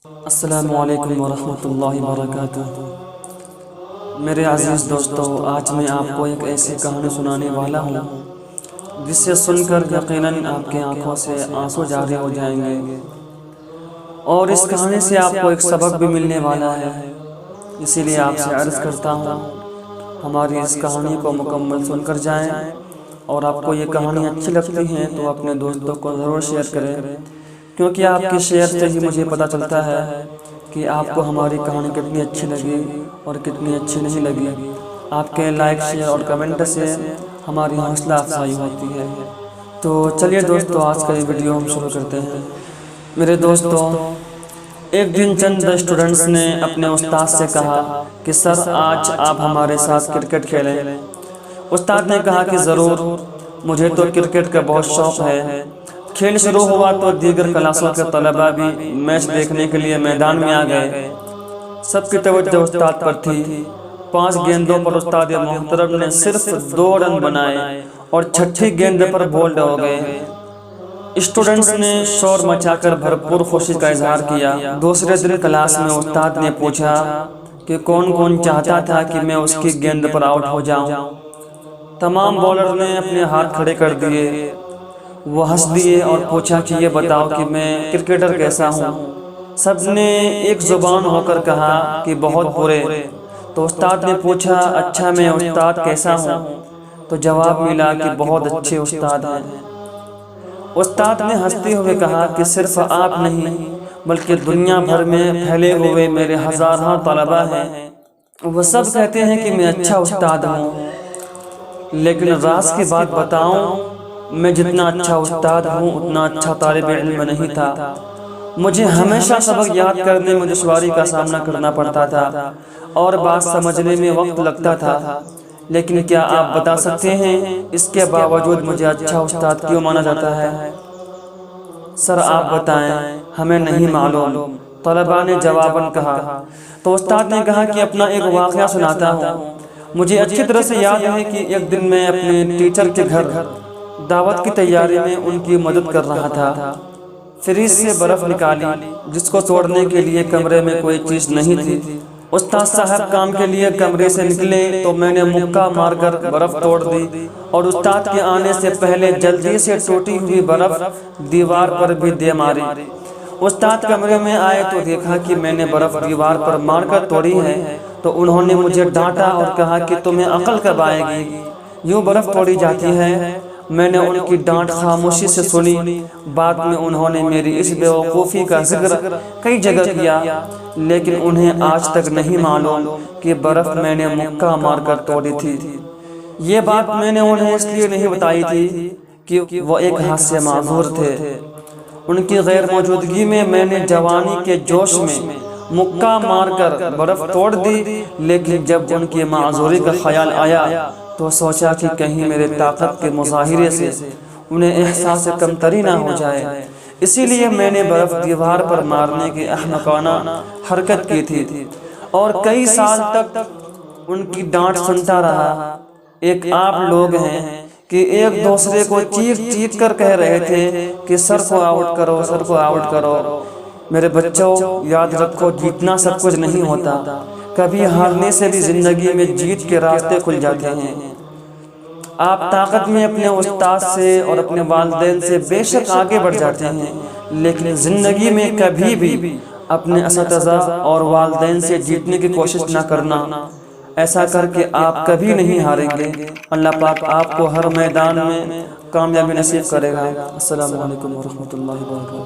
السلام علیکم ورحمۃ اللہ وبرکاتہ۔ میرے عزیز دوستو، آج میں آپ کو ایک ایسی کہانی سنانے والا ہوں جسے سن کر یقیناً آپ کی آنکھوں سے آنسو جاری ہو جائیں گے، اور اس کہانی سے آپ کو ایک سبق بھی ملنے والا ہے۔ اسی لیے آپ سے عرض کرتا ہوں ہماری اس کہانی کو مکمل سن کر جائیں، اور آپ کو یہ کہانی اچھی لگتی ہے تو اپنے دوستوں کو ضرور شیئر کریں، کیونکہ آپ کے شیئر سے ہی مجھے پتہ چلتا ہے کہ آپ کو ہماری کہانی کتنی اچھی لگی اور کتنی اچھی نہیں لگی۔ آپ کے لائک، شیئر اور کمنٹ سے ہماری حوصلہ افزائی ہوتی ہے۔ تو چلیے دوستو، آج کا یہ ویڈیو ہم شروع کرتے ہیں۔ میرے دوستو، ایک دن چند اسٹوڈنٹس نے اپنے استاد سے کہا کہ سر، آج آپ ہمارے ساتھ کرکٹ کھیلیں۔ استاد نے کہا کہ ضرور، مجھے تو کرکٹ کا بہت شوق ہے۔ کھیل شروع ہوا تو دیگر کلاسوں کے طلباء بھی میچ دیکھنے کے لیے میدان میں آ گئے۔ سب کی توجہ استاد پر تھی۔ 5 گیندوں پر استاد محترم نے صرف 2 رن بنائے اور 6ٹھی گیند پر بولڈ ہو گئے۔ اسٹوڈنٹس نے شور مچا کر بھرپور خوشی کا اظہار کیا۔ دوسرے دن کلاس میں استاد نے پوچھا کہ کون کون چاہتا تھا کہ میں اس کی گیند پر آؤٹ ہو جاؤں۔ تمام بولر نے اپنے ہاتھ کھڑے کر دیے۔ وہ ہنس دیے اور پوچھا کہ یہ بتاؤ کہ میں کرکٹر کیسا ہوں؟ سب نے ایک زبان ہو کر کہا کہ بہت برے۔ تو استاد نے پوچھا، اچھا میں استاد کیسا ہوں؟ تو جواب ملا کہ بہت اچھے استاد ہیں۔ استاد نے ہنستے ہوئے کہا کہ صرف آپ نہیں بلکہ دنیا بھر میں پھیلے ہوئے میرے ہزاروں طلباء ہیں، وہ سب کہتے ہیں کہ میں اچھا استاد ہوں، لیکن راز کی بات بتاؤں، میں جتنا اچھا استاد ہوں اتنا اچھا طالب علم نہیں تھا۔ مجھے ہمیشہ سبق یاد کرنے میں دشواری کا سامنا کرنا پڑتا تھا اور بات سمجھنے میں وقت لگتا تھا، لیکن کیا آپ بتا سکتے ہیں اس کے باوجود مجھے اچھا استاد کیوں مانا جاتا ہے؟ سر آپ بتائیں، ہمیں نہیں معلوم، طلباء نے جواباً کہا۔ تو استاد نے کہا کہ اپنا ایک واقعہ سناتا ہوں۔ مجھے اچھی طرح سے یاد ہے کہ ایک دن میں اپنے ٹیچر کے گھر دعوت کی تیاری میں ان کی مدد کر رہا تھا۔ فریج سے برف نکالی جس کو توڑنے کے لیے کمرے میں کوئی چیز نہیں تھی۔ استاد صاحب کام کے لیے کمرے سے نکلے تو میں نے مکہ مار کر برف توڑ دی، اور استاد کے آنے سے پہلے جلدی سے ٹوٹی ہوئی برف دیوار پر بھی دے ماری۔ استاد کمرے میں آئے تو دیکھا کہ میں نے برف دیوار پر مار کر توڑی ہے، تو انہوں نے مجھے ڈانٹا اور کہا کہ تمہیں عقل کب آئے گی، یوں برف توڑی جاتی ہے؟ میں نے ان کی ڈانٹ خاموشی سے سنی۔ بعد میں انہوں نے میری اس بیوقوفی کا ذکر کئی جگہ کیا، لیکن انہیں آج تک نہیں معلوم کہ برف میں نے مکہ مار کر توڑی تھی۔ یہ بات میں نے انہیں اس لیے نہیں بتائی تھی کہ وہ ایک ہاتھ سے معذور تھے۔ ان کی غیر موجودگی میں نے جوانی کے جوش میں مکہ مار کر برف توڑ دی، لیکن جب ان کی معذوری کا خیال آیا تو سوچا کہ کہیں میرے طاقت کے مظاہرے سے انہیں احساس کمتری نہ ہو جائے، اسی لیے میں نے برف دیوار پر مارنے کی احمقانہ حرکت کی تھی، اور کئی سال تک ان کی ڈانٹ سنتا رہا۔ ایک آپ لوگ ہیں کہ ایک دوسرے کو چیخ چیخ کر کہہ رہے تھے کہ سر کو آؤٹ کرو، سر کو آؤٹ کرو۔ میرے بچوں، یاد رکھو، جیتنا سب کچھ نہیں ہوتا، کبھی ہارنے سے بھی زندگی میں جیت کے راستے کھل جاتے ہیں۔ آپ طاقت میں اپنے استاد سے اور اپنے والدین سے بے شک آگے بڑھ جاتے ہیں، لیکن زندگی میں کبھی بھی اپنے اساتذہ اور والدین سے جیتنے کی کوشش نہ کرنا، ایسا کر کے آپ کبھی نہیں ہاریں گے۔ اللہ پاک آپ کو ہر میدان میں کامیابی نصیب کرے گا۔ السلام علیکم ورحمۃ اللہ وبرکاتہ۔